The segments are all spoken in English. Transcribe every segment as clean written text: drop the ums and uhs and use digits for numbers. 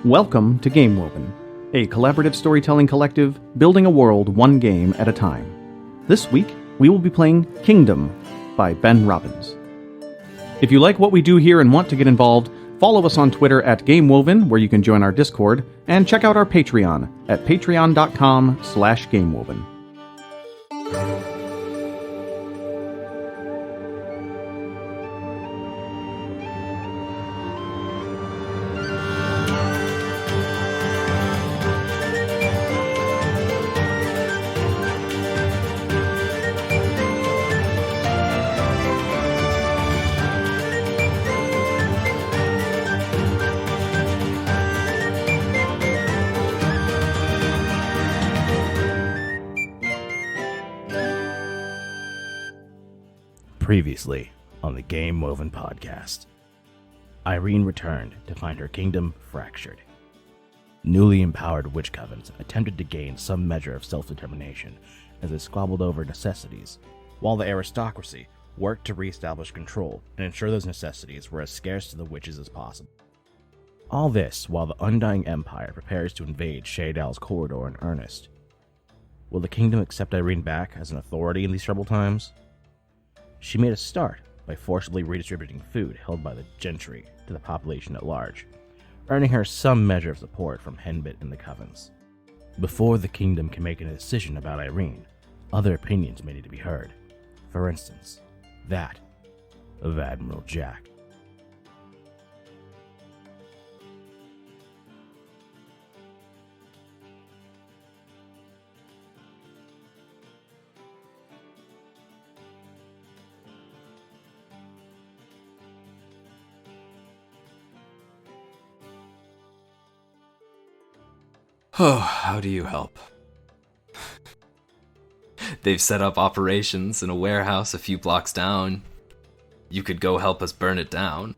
Welcome to Game Woven, a collaborative storytelling collective building a world one game at a time. This week, we will be playing Kingdom by Ben Robbins. If you like what we do here and want to get involved, follow us on Twitter at GameWoven, where you can join our Discord, and check out our Patreon at patreon.com/GameWoven. Previously on the Game Woven podcast, Irene returned to find her kingdom fractured. Newly empowered witch covens attempted to gain some measure of self-determination as they squabbled over necessities, while the aristocracy worked to reestablish control and ensure those necessities were as scarce to the witches as possible. All this while the Undying Empire prepares to invade Shaydal's corridor in earnest. Will the kingdom accept Irene back as an authority in these troubled times? She made a start by forcibly redistributing food held by the gentry to the population at large, earning her some measure of support from Henbit and the covens. Before the kingdom can make a decision about Irene, other opinions may need to be heard. For instance, that of Admiral Jack. Oh, how do you help? They've set up operations in a warehouse a few blocks down. You could go help us burn it down.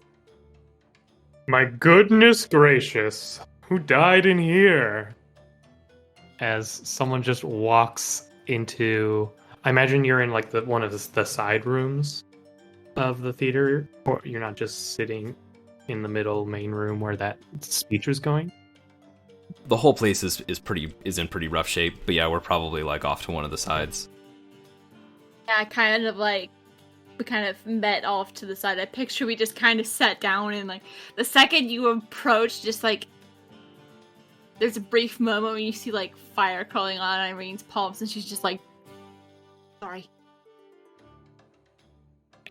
My goodness gracious, who died in here? As someone just walks into... I imagine you're in like one of the side rooms of the theater, or you're not just sitting in the middle main room where that speech was going? The whole place is in pretty rough shape, but yeah, we're probably like off to one of the sides. Yeah, we kind of met off to the side. I picture we just kind of sat down, and like the second you approach, just like there's a brief moment when you see like fire crawling on Irene's palms, and she's just like, sorry.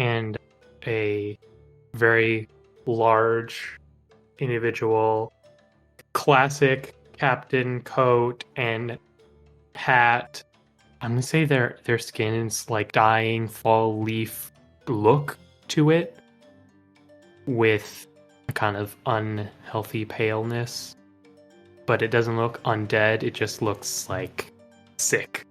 And a very large individual, classic captain coat and hat. I'm gonna say their skin is like dying fall leaf look to it, with a kind of unhealthy paleness, but it doesn't look undead. It just looks like sick.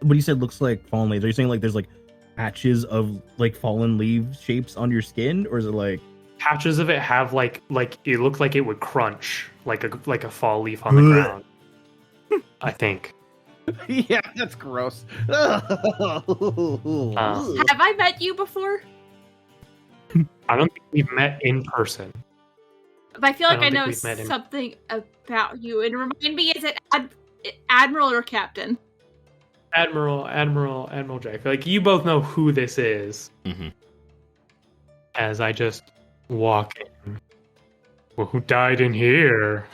What you said looks like fallen leaves. Are you saying like there's like patches of like fallen leaf shapes on your skin, or is it like patches of it have like it looked like it would crunch like a fall leaf on the ground? I think. Yeah, that's gross. Have I met you before? I don't think we've met in person. But I feel like I know we've met something about you. And remind me, is it Admiral or Captain? Admiral Jack. Like, you both know who this is. Mm-hmm. As I just walk in. Well, who died in here?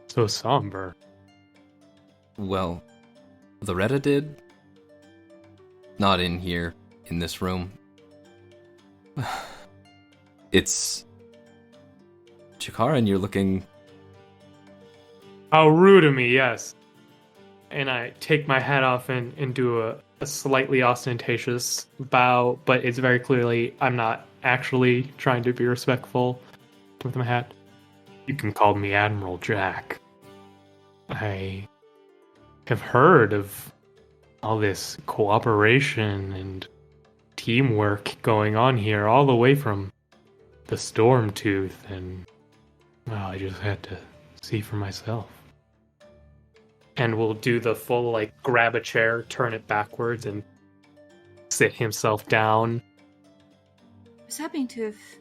So somber. Well, Loretta did. Not in here, in this room. It's... Chikara, and you're looking... How rude of me, yes. And I take my hat off and do a slightly ostentatious bow, but it's very clearly I'm not actually trying to be respectful with my hat. You can call me Admiral Jack. I have heard of all this cooperation and teamwork going on here all the way from the Stormtooth, and well, I just had to see for myself. And we'll do the full, like, grab a chair, turn it backwards, and sit himself down. What's happening, Tooth?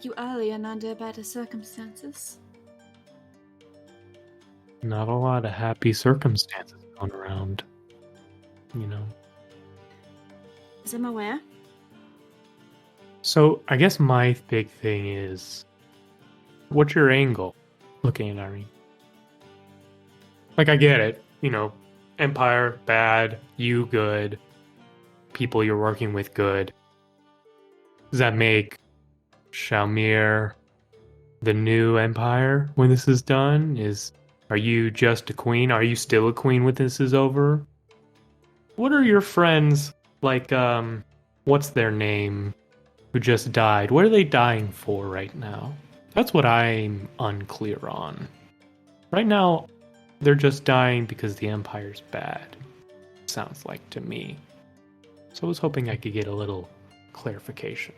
you early and under better circumstances. Not a lot of happy circumstances going around, you know. As I'm aware. So I guess my big thing is, what's your angle looking at Irene? Like, I get it, you know, Empire, bad, you good, people you're working with good. Does that make Shalmir the new Empire when this is done? Are you just a queen? Are you still a queen when this is over? What are your friends, like, what's their name, who just died? What are they dying for right now? That's what I'm unclear on. Right now, they're just dying because the Empire's bad. Sounds like to me. So I was hoping I could get a little clarification.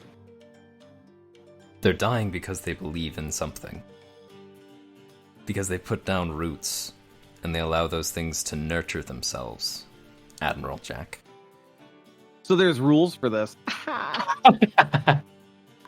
They're dying because they believe in something. Because they put down roots, and they allow those things to nurture themselves. Admiral Jack. So there's rules for this.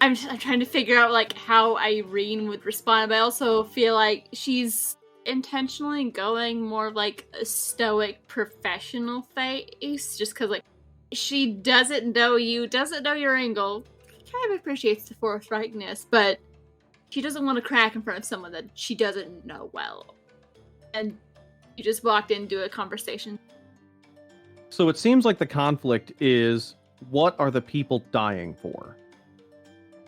I'm trying to figure out like how Irene would respond, but I also feel like she's intentionally going more like a stoic professional face, just because like she doesn't know you, doesn't know your angle, kind of appreciates the forthrightness, but she doesn't want to crack in front of someone that she doesn't know well. And you just walked into a conversation. So it seems like the conflict is, what are the people dying for?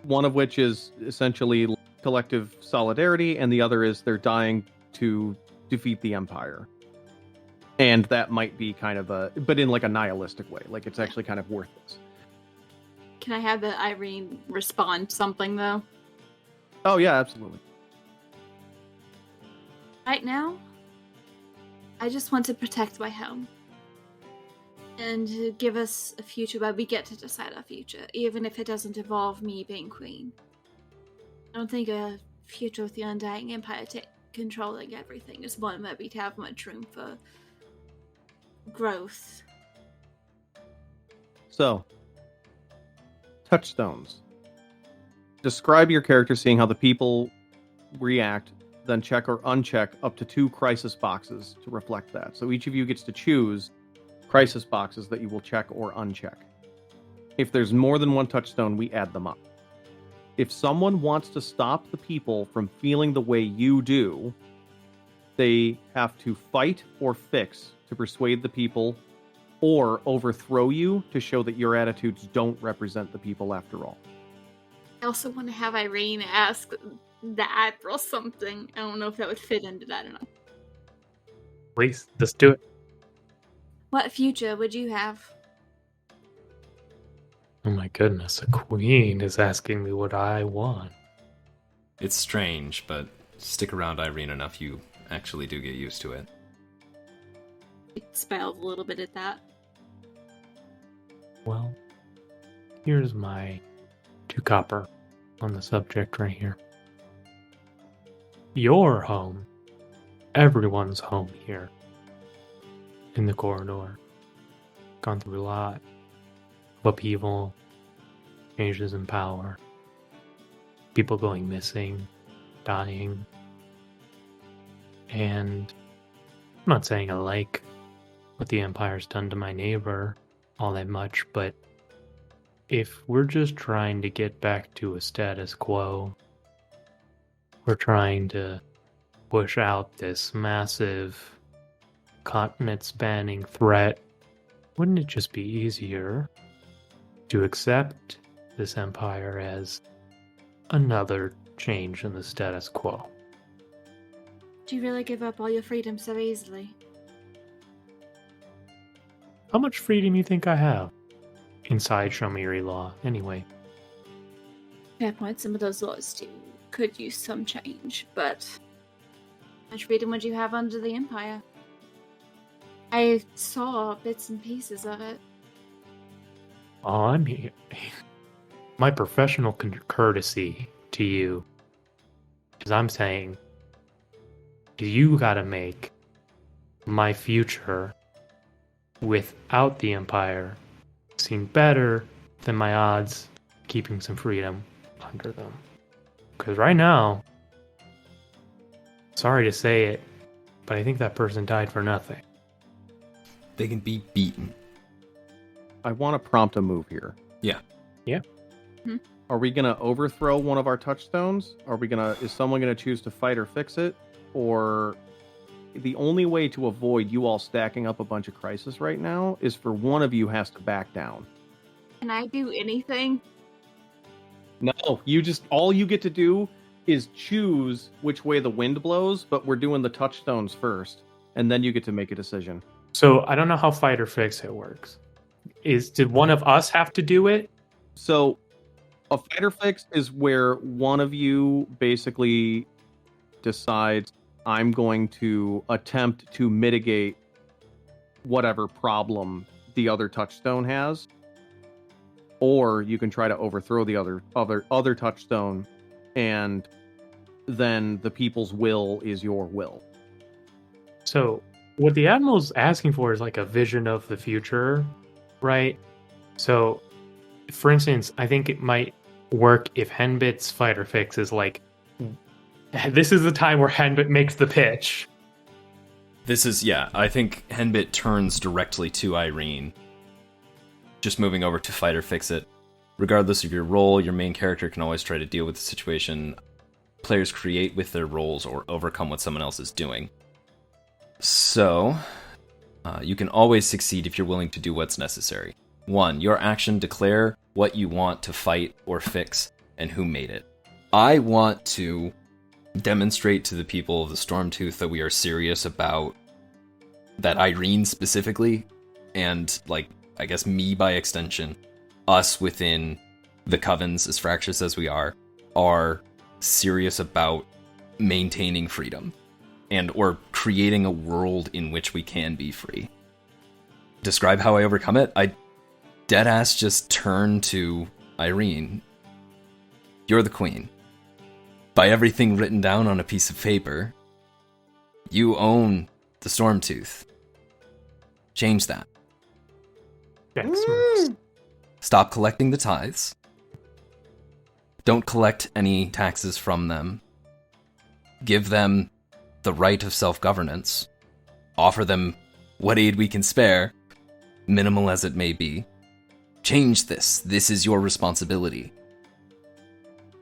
One of which is essentially collective solidarity, and the other is they're dying to defeat the Empire. And that might be kind of but in like a nihilistic way, like it's actually kind of worthless. Can I have the Irene respond something though? Oh yeah, absolutely. Right now, I just want to protect my home. And to give us a future where we get to decide our future, even if it doesn't involve me being queen. I don't think a future with the Undying Empire controlling everything is one where we'd have much room for growth. So, touchstones. Describe your character seeing how the people react, then check or uncheck up to 2 crisis boxes to reflect that. So each of you gets to choose crisis boxes that you will check or uncheck. If there's more than 1 touchstone, we add them up. If someone wants to stop the people from feeling the way you do, they have to fight or fix to persuade the people, or overthrow you to show that your attitudes don't represent the people after all. I also want to have Irene ask the Admiral something. I don't know if that would fit into that or not. Please, let's do it. What future would you have? Oh my goodness, a queen is asking me what I want. It's strange, but stick around Irene enough, you actually do get used to it. It spelled a little bit at that. Well, here's my 2 copper on the subject right here. Your home, everyone's home here in the corridor. Gone through a lot of upheaval, changes in power, people going missing, dying. And I'm not saying I like what the Empire's done to my neighbor all that much, but if we're just trying to get back to a status quo, we're trying to push out this massive continent-spanning threat, wouldn't it just be easier to accept this empire as another change in the status quo? Do you really give up all your freedom so easily? How much freedom do you think I have inside Shamiri law, anyway? Fair point, some of those laws could use some change, but how much freedom would you have under the Empire? I saw bits and pieces of it. Oh, I'm here. My professional courtesy to you is I'm saying, you gotta make my future without the Empire seem better than my odds keeping some freedom under them. Because right now, sorry to say it, but I think that person died for nothing. They can be beaten. I want to prompt a move here. Yeah. Are we gonna overthrow one of our touchstones? Is someone gonna choose to fight or fix it? Or the only way to avoid you all stacking up a bunch of crisis right now is for one of you has to back down. Can I do anything? No, all you get to do is choose which way the wind blows, but we're doing the touchstones first, and then you get to make a decision. So I don't know how fight or fix it works. Did one of us have to do it? So a fight or fix is where one of you basically decides, I'm going to attempt to mitigate whatever problem the other touchstone has, or you can try to overthrow the other touchstone, and then the people's will is your will. So what the Admiral's asking for is like a vision of the future, right? So, for instance, I think it might work if Henbit's fight or fix is like, this is the time where Henbit makes the pitch. I think Henbit turns directly to Irene. Just moving over to fight or fix it. Regardless of your role, your main character can always try to deal with the situation players create with their roles or overcome what someone else is doing. So, you can always succeed if you're willing to do what's necessary. 1. Your action, declare what you want to fight or fix and who made it. I want to demonstrate to the people of the Stormtooth that we are serious about that Irene specifically, and, like, I guess me by extension, us within the Covens, as fractious as we are serious about maintaining freedom and or creating a world in which we can be free. Describe how I overcome it? I deadass just turn to Irene. You're the queen. By everything written down on a piece of paper, you own the Stormtooth. Change that. Stop collecting the tithes. Don't collect any taxes from them. Give them the right of self-governance. Offer them what aid we can spare, minimal as it may be. Change this. This is your responsibility.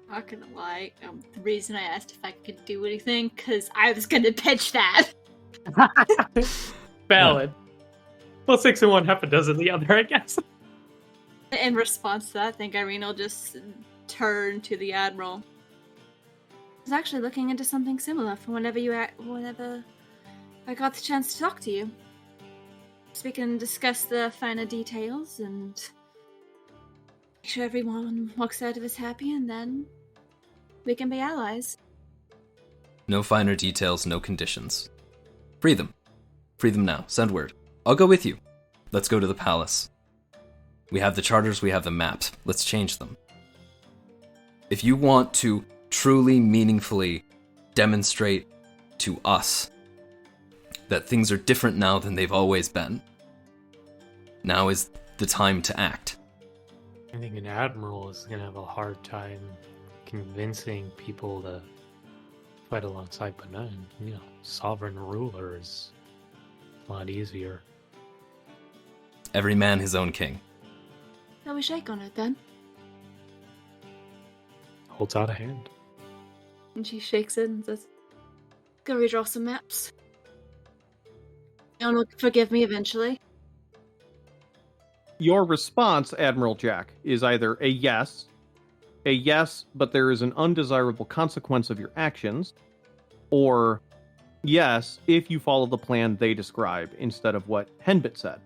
Not gonna lie, the reason I asked if I could do anything, because I was gonna pitch that. Valid. Well, 6 and 1, half a dozen the other, I guess. In response to that, I think Irene will just turn to the Admiral. I was actually looking into something similar for whenever I got the chance to talk to you. So we can discuss the finer details and make sure everyone walks out of us happy, and then we can be allies. No finer details, no conditions. Free them. Free them now. Send word. I'll go with you. Let's go to the palace. We have the charters, we have the maps. Let's change them. If you want to truly, meaningfully demonstrate to us that things are different now than they've always been, now is the time to act. I think an Admiral is going to have a hard time convincing people to fight alongside, but none, sovereign ruler is a lot easier. Every man his own king. Shall we shake on it then? Holds out a hand. And she shakes it and says, go redraw some maps. You'll forgive me eventually. Your response, Admiral Jack, is either a yes, but there is an undesirable consequence of your actions, or yes, if you follow the plan they describe instead of what Henbit said.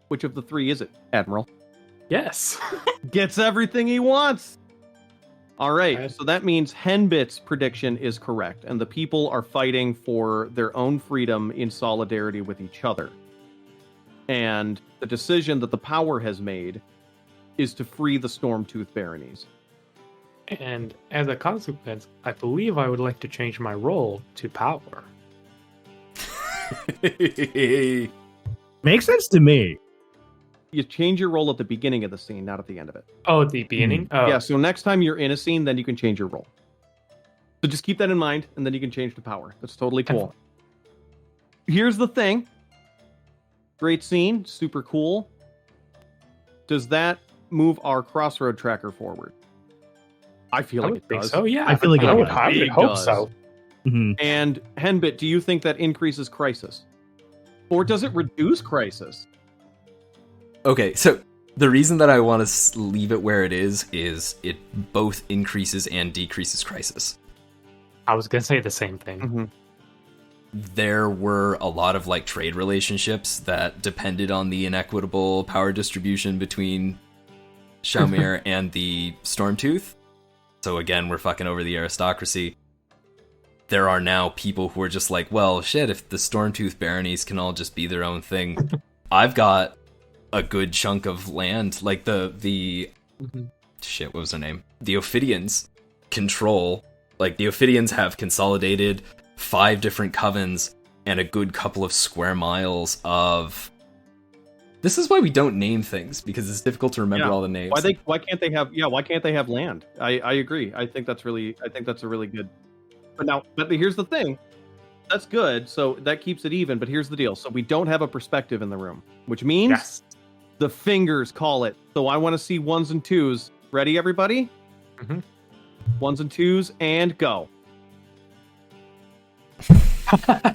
Which of the 3 is it, Admiral? Yes. Gets everything he wants! Alright, so that means Henbit's prediction is correct, and the people are fighting for their own freedom in solidarity with each other. And the decision that the power has made is to free the Stormtooth baronies. And as a consequence, I believe I would like to change my role to power. Makes sense to me. You change your role at the beginning of the scene, not at the end of it. Oh, at the beginning? Oh. Yeah, so next time you're in a scene, then you can change your role. So just keep that in mind, and then you can change to power. That's totally cool. Here's the thing. Great scene, super cool. Does that move our crossroad tracker forward? I feel like it does. So yeah, I feel like I it would, does. I would It hope does. so. Mhm. And Henbit, do you think that increases crisis? Or does it reduce crisis? Okay, so the reason that I want to leave it where it is it both increases and decreases crisis. I was gonna say the same thing. Mm-hmm. There were a lot of like trade relationships that depended on the inequitable power distribution between Shaumir and the Stormtooth. So again, we're fucking over the aristocracy. There are now people who are just like, well, shit, if the Stormtooth baronies can all just be their own thing, I've got a good chunk of land. Like the shit, what was their name? The Ophidians control, like the Ophidians have consolidated 5 different covens and a good couple of square miles of... This is why we don't name things, because it's difficult to remember all the names. Why can't they have land? I agree. I think that's a really good. But here's the thing. That's good. So that keeps it even, but here's the deal. So we don't have a perspective in the room, which means the fingers call it. So I want to see 1s and 2s. Ready, everybody? Mhm. 1s and 2s, and go.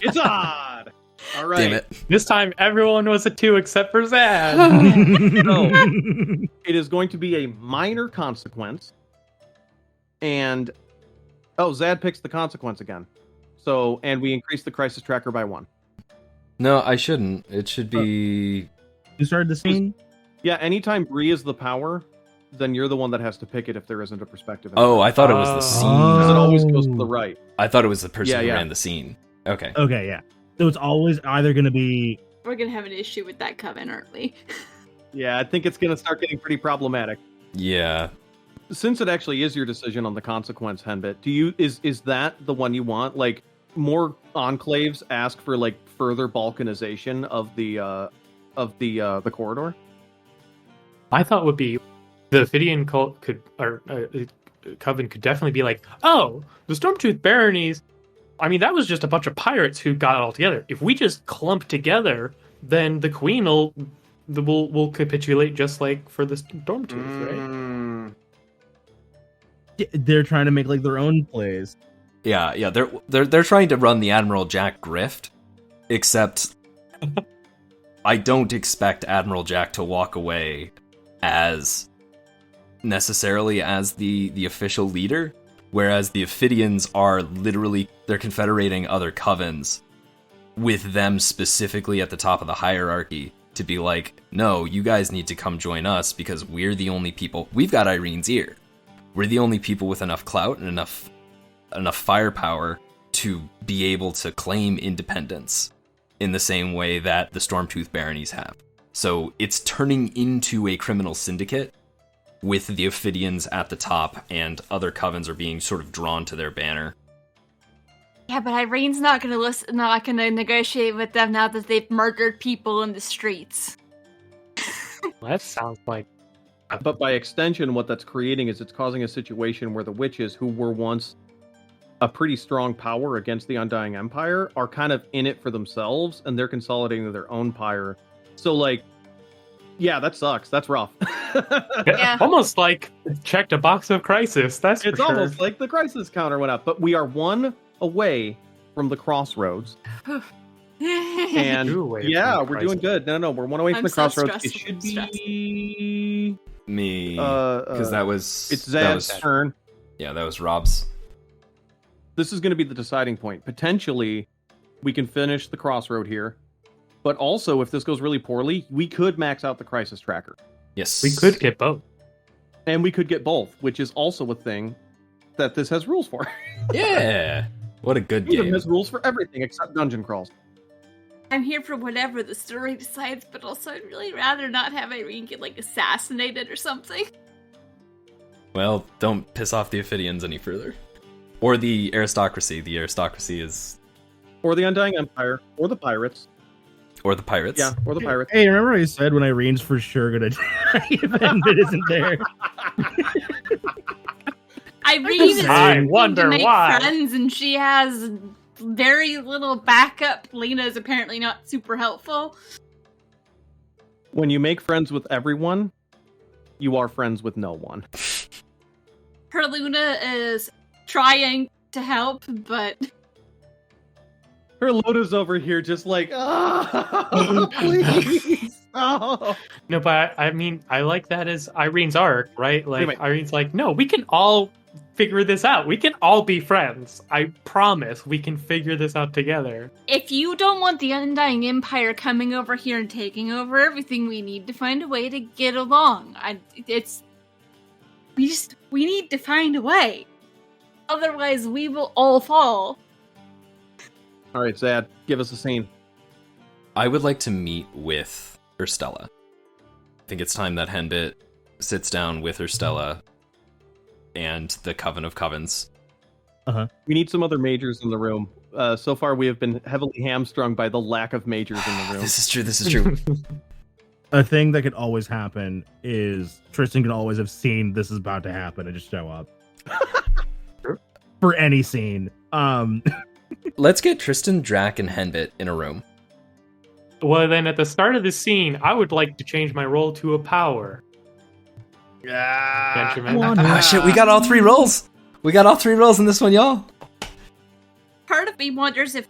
It's odd. All right. Damn it. This time, everyone was a 2 except for Zad. So it is going to be a minor consequence. And Zad picks the consequence again. So, and we increase the crisis tracker by 1. No, I shouldn't. It should be... You started the scene? Yeah, anytime Bree is the power, then you're the one that has to pick it if there isn't a perspective. Oh, I thought it was the scene. Because it always goes to the right. I thought it was the person Yeah, who yeah. ran the scene. Okay. Okay, yeah. So it's always either going to be... We're gonna have an issue with that coven, aren't we? Yeah, I think it's going to start getting pretty problematic. Yeah. Since it actually is your decision on the consequence, Henbit, is that the one you want? Like, more enclaves ask for like further balkanization of the corridor? I thought would be the Ophidian cult coven could definitely be like, oh, the Stormtooth baronies. I mean, that was just a bunch of pirates who got it all together. If we just clump together, then the queen will capitulate just like for the Stormtooth, right? They're trying to make like their own plays. Yeah. They're trying to run the Admiral Jack grift, except I don't expect Admiral Jack to walk away as necessarily as the official leader, whereas the Ophidians are literally, they're confederating other covens with them specifically at the top of the hierarchy to be like, no, you guys need to come join us because we're the only people, we've got Irene's ear. We're the only people with enough clout and enough firepower to be able to claim independence in the same way that the Stormtooth baronies have. So it's turning into a criminal syndicate with the Ophidians at the top, and other covens are being sort of drawn to their banner. Yeah, but Irene's not gonna negotiate with them now that they've murdered people in the streets. Well, that sounds like But by extension, what that's creating is it's causing a situation where the witches, who were once a pretty strong power against the Undying Empire, are kind of in it for themselves, and they're consolidating their own pyre. So, like, yeah, that sucks. That's rough. Yeah. almost like checked a box of crisis. That's It's for sure. almost like the crisis counter went up, but we are 1 away from the crossroads. And Two away yeah, from the we're doing crisis. good. No, we're 1 away from I'm the so crossroads. It stressed. should Stressed. be Me, because that was it's that Zad's was, turn. yeah, that was Rob's. This is going to be the deciding point. Potentially, we can finish the crossroad here, but also, if this goes really poorly, we could max out the crisis tracker, Yes, We could get both. and we could get both, which is also a thing that this has rules for. Yeah, what a good Kingdom game. has rules for everything except dungeon crawls. I'm here for whatever the story decides, but also I'd really rather not have Irene get like assassinated or something. Well, don't piss off the Ophidians any further, or the aristocracy. The aristocracy is, Or the Undying Empire, or the pirates. or the pirates. Yeah, or the pirates. Hey, remember I said when Irene's for sure gonna die if Henbit isn't there? Irene is I trying wonder to make why. friends, and she has very little backup. Lena is apparently not super helpful. When you make friends with everyone, you are friends with no one. Her Luna is trying to help, but Her Loda's over here just like, oh, please. Oh. No, but I mean, I like that as Irene's arc, right? Like, Anyway. Irene's like, no, we can all figure this out. We can all be friends. I promise we can figure this out together. if you don't want the Undying Empire coming over here and taking over everything, we need to find a way to get along. We need to find a way. Otherwise, we will all fall. All right, Zad, give us a scene. I would like to meet with Urstella. I think it's time that Henbit sits down with Urstella and the Coven of Covens. We need some other majors in the room. So far, we have been heavily hamstrung by the lack of majors in the room. This is true. A thing that could always happen is Tristan can always have seen this is about to happen and just show up for any scene. Let's get Tristan, Drac, and Henbit in a room. Well, then at the start of the scene, I would like to change my role to a power. Benjamin. Ah, shit, we got all 3 roles. We got all 3 roles in this one, y'all. Part of me wonders if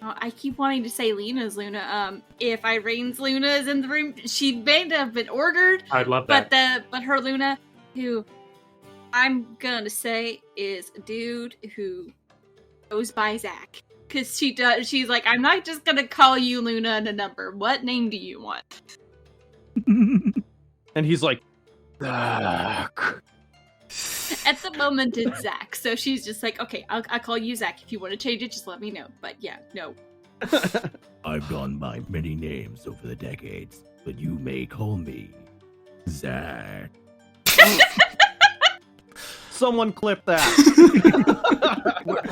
I keep wanting to say Lena's Luna. If Irene's Luna is in the room, she may have been ordered, I'd love that. but her Luna, who I'm gonna say is a dude who goes by Zach, because she's like, I'm not just gonna call you Luna and a number. What name do you want? And he's like, Zach. At the moment, it's Zach, so she's just like, okay, I'll call you Zach. If you want to change it, just let me know. But yeah, no. I've gone by many names over the decades, but you may call me Zach. Someone clip that.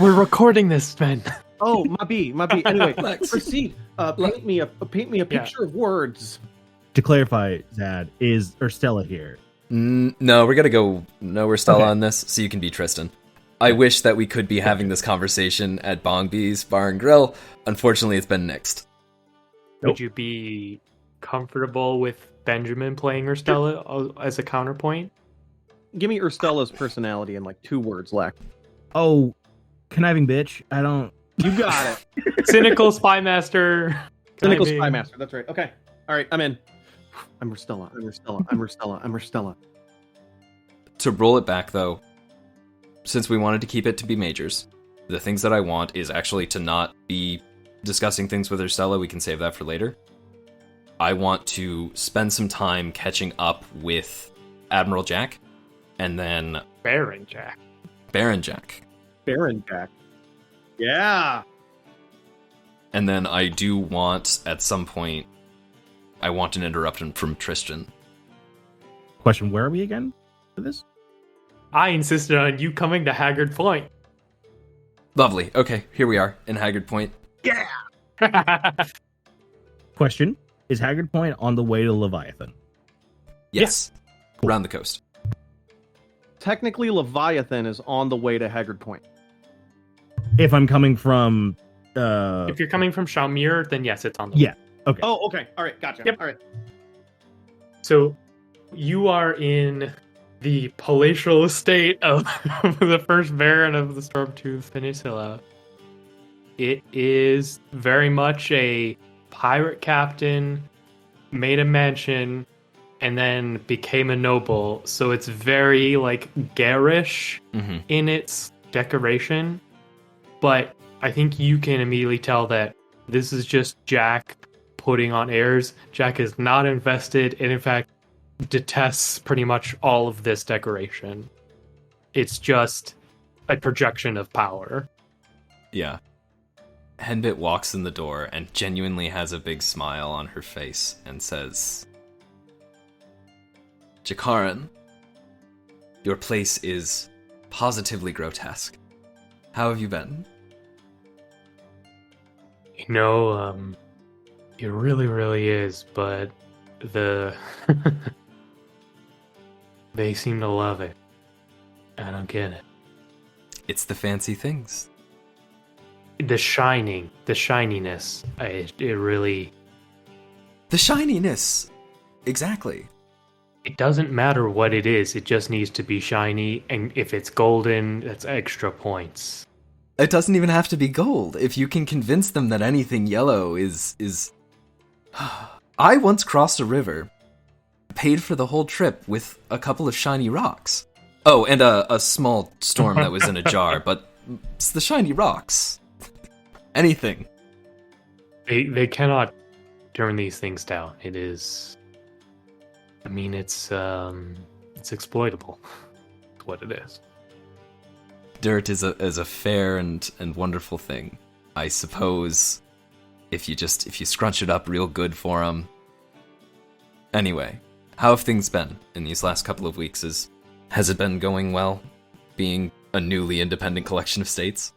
We're recording this, Ben. Oh, my B. Anyway, Lex. proceed. Paint me a picture of words. To clarify, Zad, is Urstella here? No, we're gonna go no Urstella Okay. on this, so you can be Tristan. I wish that we could be having this conversation at Bong B's Bar and Grill. Unfortunately, it's been nixed. Would you be comfortable with Benjamin playing Urstella as a counterpoint? Give me Urstella's personality in like 2 words, Lack. Oh, conniving bitch. I don't. You got it. Cynical spy master. Cynical conniving. Spy Master. That's right. Okay. All right, I'm in. I'm Urstella. To roll it back, though, since we wanted to keep it to be majors, the things that I want is actually to not be discussing things with Urstella. We can save that for later. I want to spend some time catching up with Admiral Jack, and then Baron Jack. Baron Jack. Baron Jack. Yeah. And then I do want, at some point, I want an interruption from Tristan. Question: where are we again for this? I insisted on you coming to Haggard Point. Lovely. Okay, here we are in Haggard Point. Question: is Haggard Point on the way to Leviathan? Yes. Around the coast. Technically, Leviathan is on the way to Haggard Point. If I'm coming from, If you're coming from Shalmir, then yes, it's on the Yeah. Okay. Oh, okay. All right. Gotcha. Yep. All right. So you are in the palatial estate of the first Baron of the Stormtooth Peninsula. It is very much a pirate captain, made a mansion, and then became a noble. So it's very like garish Mm-hmm. in its decoration. But I think you can immediately tell that this is just Jack putting on airs. Jack is not invested and in fact detests pretty much all of this decoration. It's just a projection of power. Yeah. Henbit walks in the door and genuinely has a big smile on her face and says, Jakaran, your place is positively grotesque. How have you been? You know, it really, really is, but the they seem to love it. I don't get it. It's the fancy things. The shininess. It really. The shininess. Exactly. It doesn't matter what it is. It just needs to be shiny, and if it's golden, that's extra points. It doesn't even have to be gold. If you can convince them that anything yellow is... I once crossed a river, paid for the whole trip with a couple of shiny rocks. Oh, and a small storm that was in a jar, but it's the shiny rocks. Anything. They cannot turn these things down. It is... I mean, it's exploitable. That's what it is. Dirt is a fair and wonderful thing. I suppose if you scrunch it up real good for them. Anyway, how have things been in these last couple of weeks? Has it been going well, being a newly independent collection of states?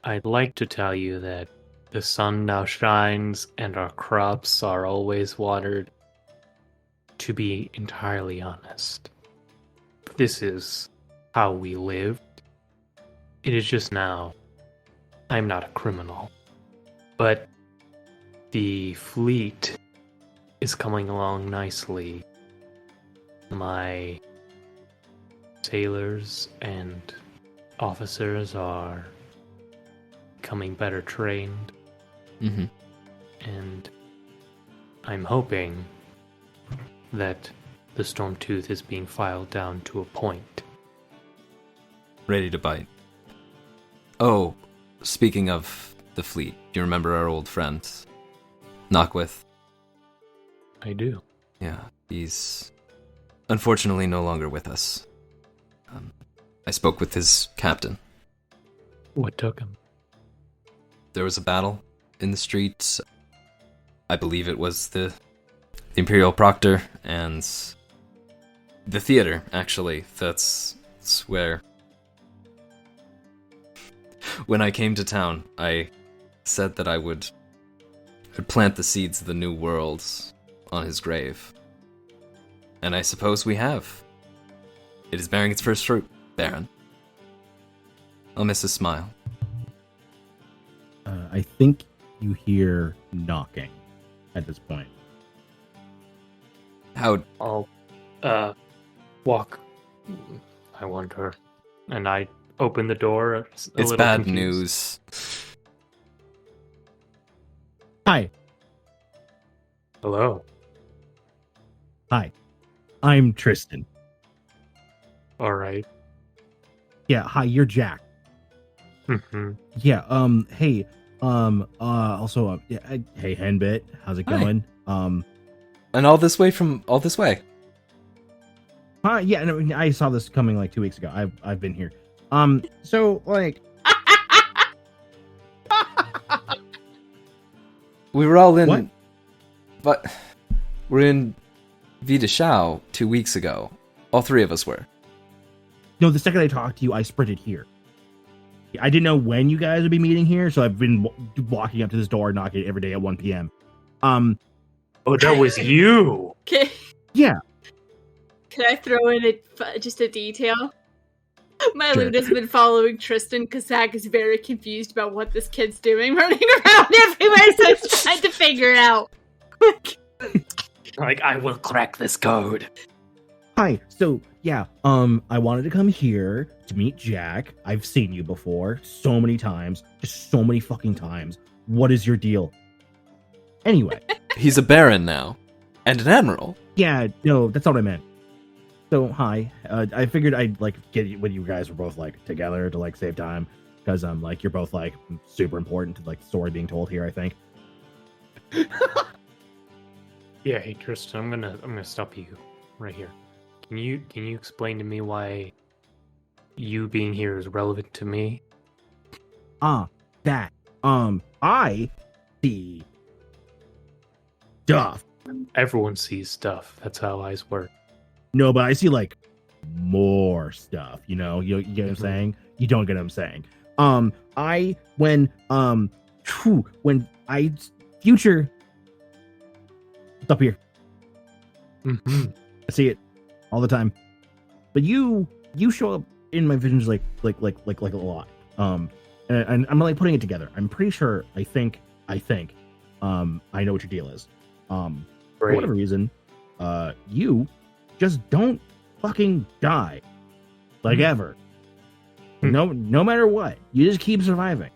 I'd like to tell you that the sun now shines and our crops are always watered. To be entirely honest, this is how we lived. It is just now. I'm not a criminal. But the fleet is coming along nicely. My sailors and officers are becoming better trained. Mm-hmm. And I'm hoping that the Stormtooth is being filed down to a point. Ready to bite. Oh, speaking of the fleet, do you remember our old friend, Knockwith? I do. Yeah, he's unfortunately no longer with us. I spoke with his captain. What took him? There was a battle in the streets. I believe it was the Imperial Proctor and the theater, actually. That's where... When I came to town, I said that I would plant the seeds of the new world on his grave. And I suppose we have. It is bearing its first fruit, Baron. I'll miss his smile. I think you hear knocking at this point. How... I'll walk. I wonder. And I open the door. It's It's bad news. Hi. Hello. Hi. I'm Tristan. All right. Yeah, hi, you're Jack. Mm-hmm. Yeah, hey, also, hey, Henbit, how's it Hi. going? And all this way. Yeah, no, I saw this coming like 2 weeks ago. I've been here. So, like... We were all in... What? But we're in Vida Shao 2 weeks ago. All three of us were. No, the second I talked to you, I sprinted here. I didn't know when you guys would be meeting here, so I've been walking up to this door, knocking every day at 1 p.m. Oh, that was you. Okay. Yeah. Can I throw in just a detail? My Sure. Luna's been following Tristan because Zach is very confused about what this kid's doing, running around everywhere, so he's trying to figure it out. Like, I will crack this code. Hi. So, yeah, I wanted to come here to meet Jack. I've seen you before so many times, just so many fucking times. What is your deal? Anyway. He's a baron now. And an admiral. Yeah, no, that's not what I meant. So, hi. I figured I'd, like, get you when you guys were both, like, together to, like, save time. Because, like, you're both, like, super important to, like, the story being told here, I think. Yeah, hey Tristan, I'm gonna stop you right here. Can you explain to me why you being here is relevant to me? That. I see stuff. Everyone sees stuff. That's how eyes work. No, but I see, like, more stuff, you know? You get what I'm saying? You don't get what I'm saying. Future... It's up here. Mm-hmm. I see it all the time. But you you show up in my visions like a lot. And I'm like putting it together. I'm pretty sure. I think. I know what your deal is. For whatever reason, you just don't fucking die, like ever. No matter what, you just keep surviving.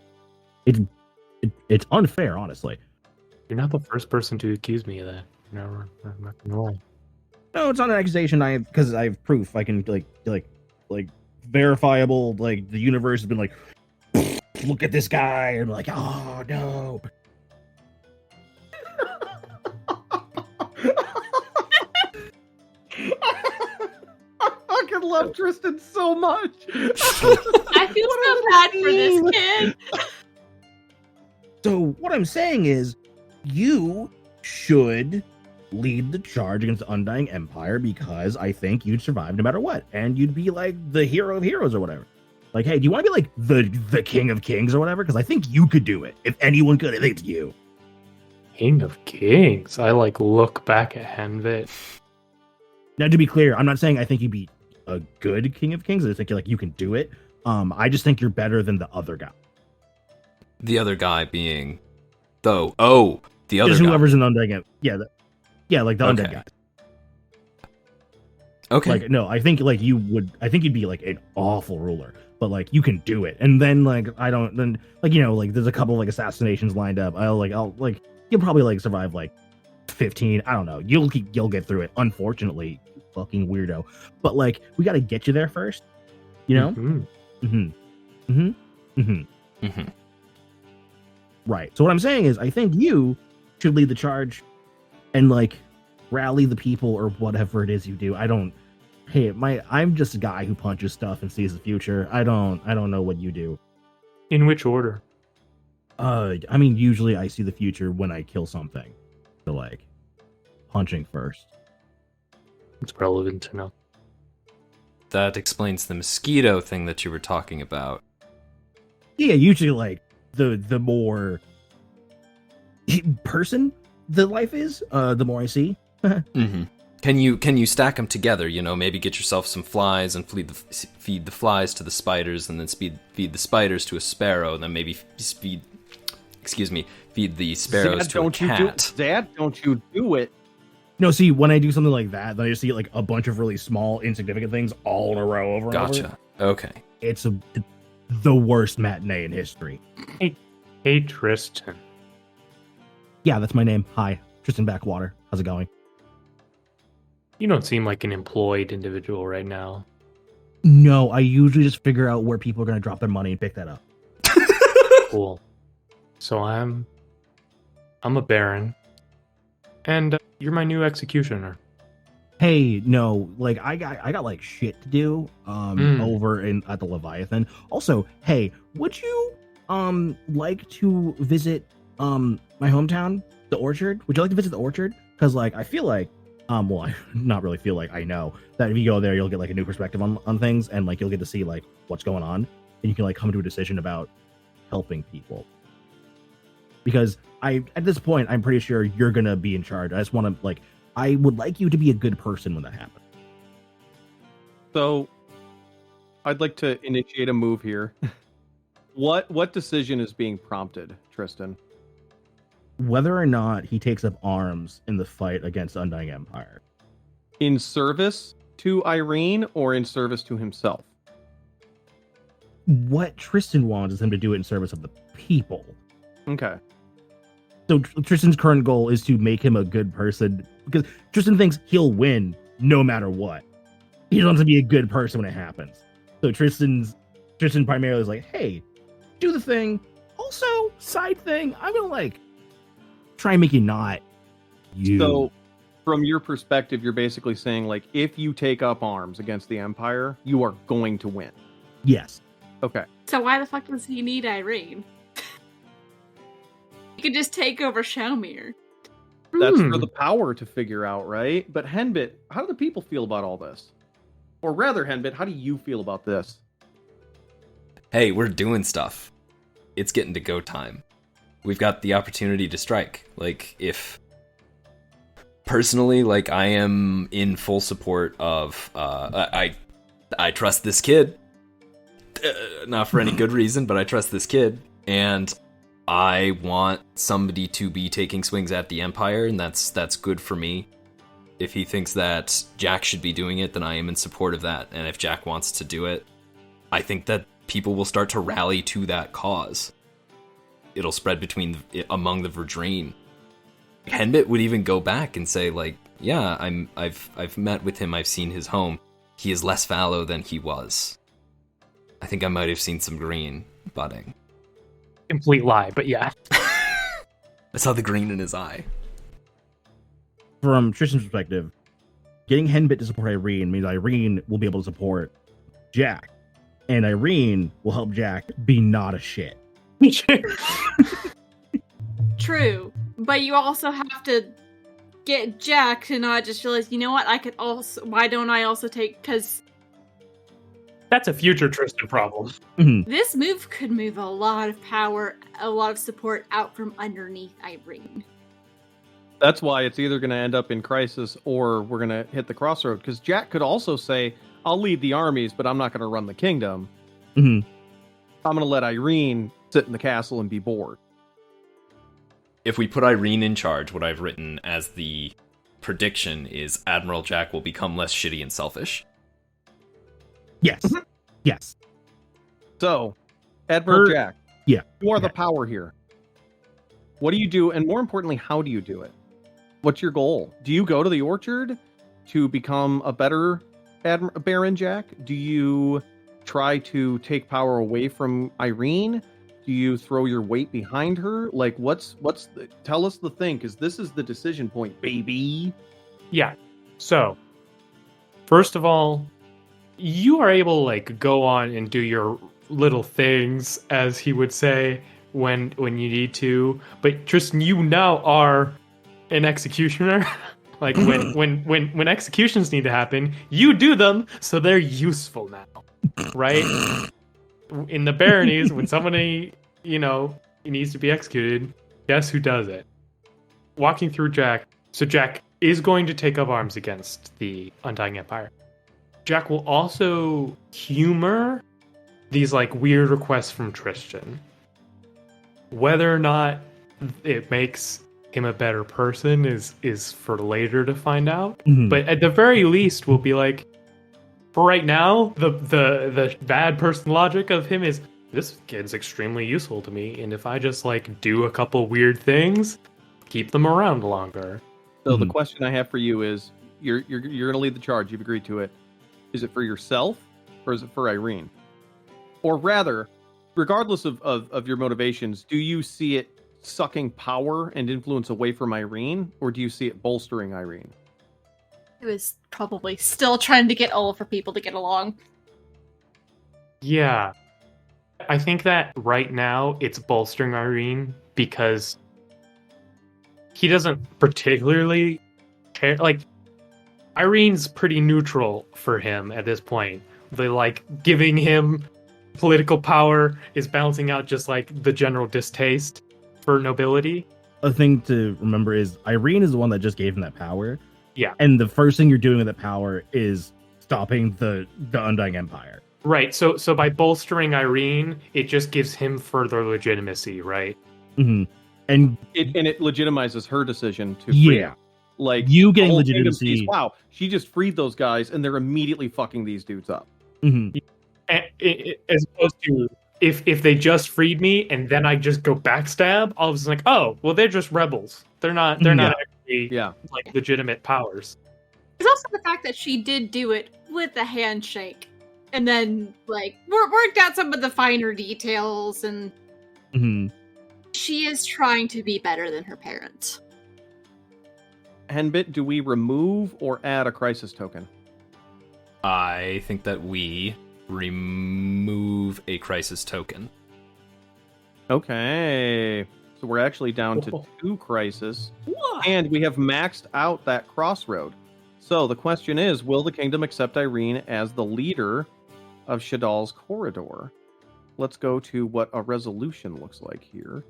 It's unfair, honestly. You're not the first person to accuse me of that. No, I'm not gonna lie. No, it's not an accusation. Because I have proof. I can like verifiable. Like the universe has been like, look at this guy, and like, oh no. I fucking love Tristan so much. I feel so bad for this kid. So what I'm saying is, you should lead the charge against the Undying Empire because I think you'd survive no matter what, and you'd be like the hero of heroes or whatever. Like, hey, do you want to be like the king of kings or whatever? Because I think you could do it. If anyone could, I think it's you. King of Kings. I like look back at Henbit. Now, to be clear, I'm not saying I think you'd be a good king of kings. I just think you can do it. I just think you're better than the other guy. The other guy being, the other just guy. whoever's an Undying. Yeah, like the Okay. Undead guy. Okay. Like, no, I think like you'd be like an awful ruler, but like you can do it. And then like there's a couple of like assassinations lined up. You'll probably like survive like 15. I don't know. You'll get through it. Unfortunately, you fucking weirdo. But like we got to get you there first. You know. Right. So what I'm saying is, I think you should lead the charge and like rally the people or whatever it is you do. I'm just a guy who punches stuff and sees the future. I don't know what you do. In which order? I mean, usually I see the future when I kill something. So like punching first. It's relevant to know. That explains the mosquito thing that you were talking about. Yeah, usually like the more person the life is, the more I see. Mm-hmm. Can you stack them together? You know, maybe get yourself some flies and feed the flies to the spiders, and then feed the spiders to a sparrow, and then maybe feed the sparrows to a cat. Dad, don't you do it. No, see, when I do something like that, then I just see like a bunch of really small, insignificant things all in a row over and over. Gotcha. Okay. It's the worst matinee in history. Hey, Tristan. Yeah, that's my name. Hi, Tristan Backwater. How's it going? You don't seem like an employed individual right now. No, I usually just figure out where people are going to drop their money and pick that up. Cool. So I'm a baron, and you're my new executioner. Hey, no, like I got like shit to do over at the Leviathan. Also, hey, would you like to visit my hometown, the Orchard? Would you like to visit the Orchard? Because like I feel like well, I not really feel like, I know that if you go there, you'll get like a new perspective on things, and like you'll get to see like what's going on, and you can like come to a decision about helping people. Because at this point, I'm pretty sure you're gonna be in charge. I just want to like, I would like you to be a good person when that happens. So, I'd like to initiate a move here. What decision is being prompted, Tristan? Whether or not he takes up arms in the fight against Undying Empire. In service to Irene or in service to himself? What Tristan wants is him to do it in service of the people. Okay. So Tristan's current goal is to make him a good person, because Tristan thinks he'll win no matter what. He wants to be a good person when it happens. So Tristan primarily is like, hey, do the thing. Also, side thing, I'm gonna like try and make you not you. So, from your perspective, you're basically saying, like, if you take up arms against the Empire, you are going to win. Yes. Okay. So why the fuck does he need Irene? He could just take over Shelmir. That's for the power to figure out, right? But Henbit, how do the people feel about all this? Or rather, Henbit, how do you feel about this? Hey, we're doing stuff. It's getting to go time. We've got the opportunity to strike. Like, if personally, like, I am in full support of I I trust this kid. Not for any good reason, but I trust this kid. And I want somebody to be taking swings at the Empire, and that's good for me. If he thinks that Jack should be doing it, then I am in support of that. And if Jack wants to do it, I think that people will start to rally to that cause. It'll spread among the Verdreen. Henbit would even go back and say, like, yeah, I've met with him, I've seen his home. He is less fallow than he was. I think I might have seen some green budding. Complete lie, but yeah. I saw the green in his eye. From Tristan's perspective, getting Henbit to support Irene means Irene will be able to support Jack. And Irene will help Jack be not a shit. True, but you also have to get Jack to not just realize, you know what, why don't I also take, because That's a future Tristan problem. this move could move a lot of power, a lot of support out from underneath Irene. That's why it's either going to end up in crisis or we're going to hit the crossroad. Because Jack could also say, I'll lead the armies, but I'm not going to run the kingdom. Mm-hmm. I'm going to let Irene sit in the castle and be bored. If we put Irene in charge, what I've written as the prediction is Admiral Jack will become less shitty and selfish. Yes. Yes. So, Admiral Jack, yeah. you are the power here. What do you do? And more importantly, how do you do it? What's your goal? Do you go to the orchard to become a better Baron Jack? Do you try to take power away from Irene? Do you throw your weight behind her? Like, tell us the thing, because this is the decision point, baby. Yeah. So, first of all, you are able to, like, go on and do your little things, as he would say, when you need to. But Tristan, you now are an executioner. Like, when executions need to happen, you do them, so they're useful now. Right? In the baronies, when somebody, needs to be executed, guess who does it? Walking through Jack. So Jack is going to take up arms against the Undying Empire. Jack will also humor these, like, weird requests from Tristan. Whether or not it makes him a better person is for later to find out. Mm-hmm. But at the very least, we'll be like, for right now, the bad person logic of him is, this kid's extremely useful to me, and if I just, like, do a couple weird things, keep them around longer. So the question I have for you is, you're going to lead the charge. You've agreed to it. Is it for yourself, or is it for Irene? Or rather, regardless of your motivations, do you see it sucking power and influence away from Irene, or do you see it bolstering Irene? It was probably still trying to get all of her people to get along. Yeah. I think that right now it's bolstering Irene because he doesn't particularly care. Like, Irene's pretty neutral for him at this point. Giving him political power is balancing out just, like, the general distaste for nobility. A thing to remember is Irene is the one that just gave him that power. Yeah. And the first thing you're doing with that power is stopping the Undying Empire. Right. So by bolstering Irene, it just gives him further legitimacy, right? Mm-hmm. And it legitimizes her decision to free him. Like, you getting the whole legitimacy. kingdom sees, wow, she just freed those guys, and they're immediately fucking these dudes up. Mm-hmm. As opposed to if they just freed me and then I just go backstab, I was like, oh, well, they're just rebels. They're not actually like legitimate powers. There's also the fact that she did do it with a handshake, and then, like, worked out some of the finer details, and she is trying to be better than her parents. Henbit, do we remove or add a crisis token? I think that we remove a crisis token. Okay. So we're actually down to 2 crisis. And we have maxed out that crossroad. So the question is, will the kingdom accept Irene as the leader of Shadal's corridor? Let's go to what a resolution looks like here.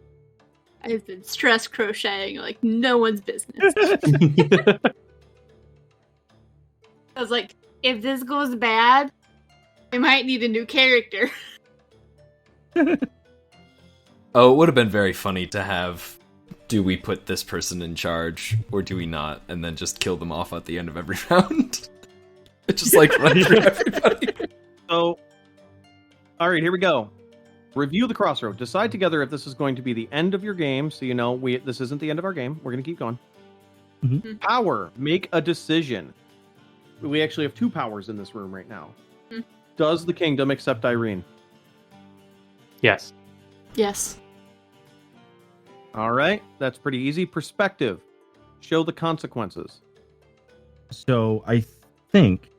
I've been stress crocheting like no one's business. I was like, if this goes bad, I might need a new character. Oh, it would have been very funny to have, do we put this person in charge, or do we not? And then just kill them off at the end of every round. It's just like run through everybody. So, all right, here we go. Review the crossroad. Decide together if this is going to be the end of your game. So you know this isn't the end of our game. We're going to keep going. Mm-hmm. Power. Make a decision. We actually have 2 powers in this room right now. Mm. Does the kingdom accept Irene? Yes. Yes. All right, that's pretty easy. Perspective. Show the consequences. So I think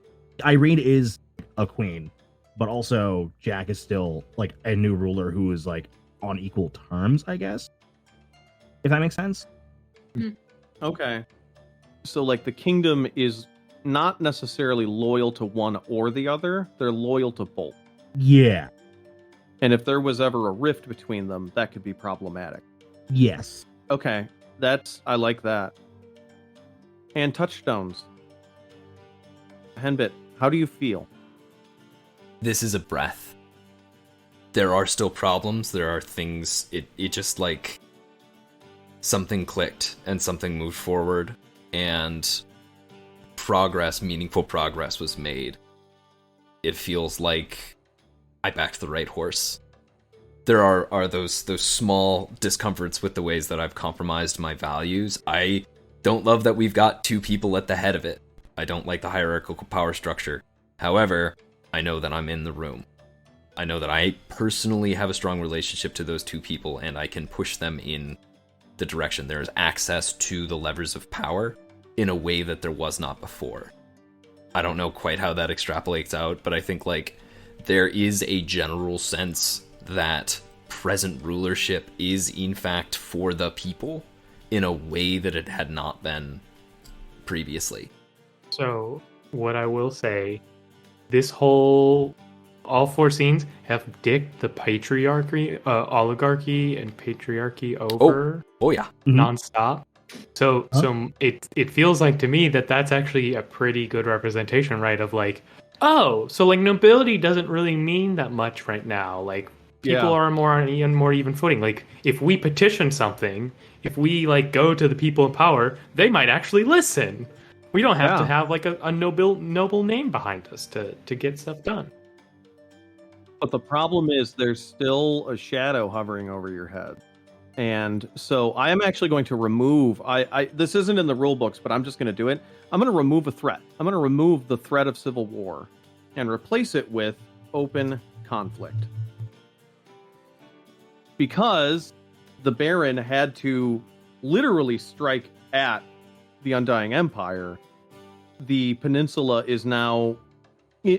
Irene is a queen, but also Jack is still like a new ruler who is like on equal terms, I guess. If that makes sense. Okay. So like the kingdom is not necessarily loyal to one or the other. They're loyal to both. Yeah. And if there was ever a rift between them, that could be problematic. Yes. Okay, I like that. And touchstones. Henbit, how do you feel? This is a breath. There are still problems. There are things. It just like something clicked and something moved forward, and meaningful progress was made. It feels like I backed the right horse. There are those small discomforts with the ways that I've compromised my values. I don't love that we've got 2 people at the head of it. I don't like the hierarchical power structure. However, I know that I'm in the room. I know that I personally have a strong relationship to those 2 people, and I can push them in the direction. There is access to the levers of power in a way that there was not before. I don't know quite how that extrapolates out, but I think like there is a general sense that present rulership is in fact for the people in a way that it had not been previously. So, what I will say, all 4 scenes have dicked the oligarchy and patriarchy over Oh yeah. nonstop. So it feels like to me that's actually a pretty good representation, right? Of like, oh, so like nobility doesn't really mean that much right now. Like people are more on more even footing. Like if we petition something, if we like go to the people in power, they might actually listen. We don't have to have like a noble name behind us to get stuff done. But the problem is there's still a shadow hovering over your head. And so I am actually going to remove, this isn't in the rule books, but I'm just going to do it. I'm going to remove a threat. I'm going to remove the threat of civil war and replace it with open conflict. Because the Baron had to literally strike at the Undying Empire, the peninsula is now,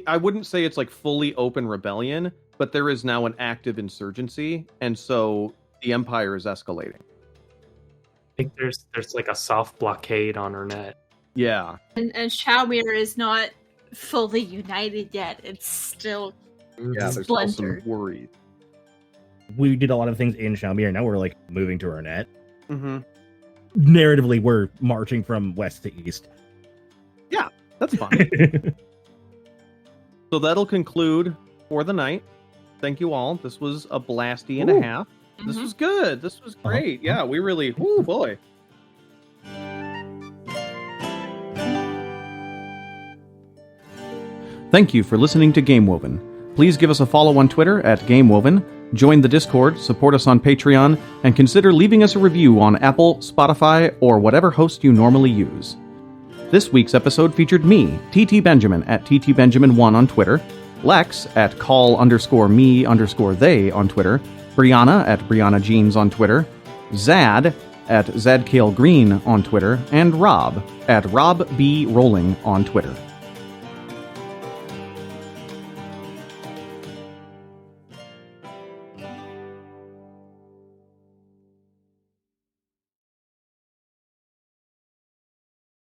I wouldn't say it's like fully open rebellion, but there is now an active insurgency. And so the Empire is escalating. I think there's like a soft blockade on her net. Yeah. And Shadowmere is not fully united yet. It's still There's still some worries. We did a lot of things in Shadowmere. Now we're like moving to our net. Mm-hmm. Narratively, we're marching from west to east. Yeah, that's fine. So that'll conclude for the night. Thank you all. This was a blasty and a half. This was good. This was great. Yeah, we really, oh boy. Thank you for listening to Game Woven. Please give us a follow on Twitter at GameWoven, join the Discord, support us on Patreon, and consider leaving us a review on Apple, Spotify, or whatever host you normally use. This week's episode featured me, TT Benjamin at TTBenjamin1 on Twitter, Lex at call_me_they on Twitter, Brianna at Brianna Jeans on Twitter, Zad at ZadKaleGreen on Twitter, and Rob at Rob B. Rolling on Twitter.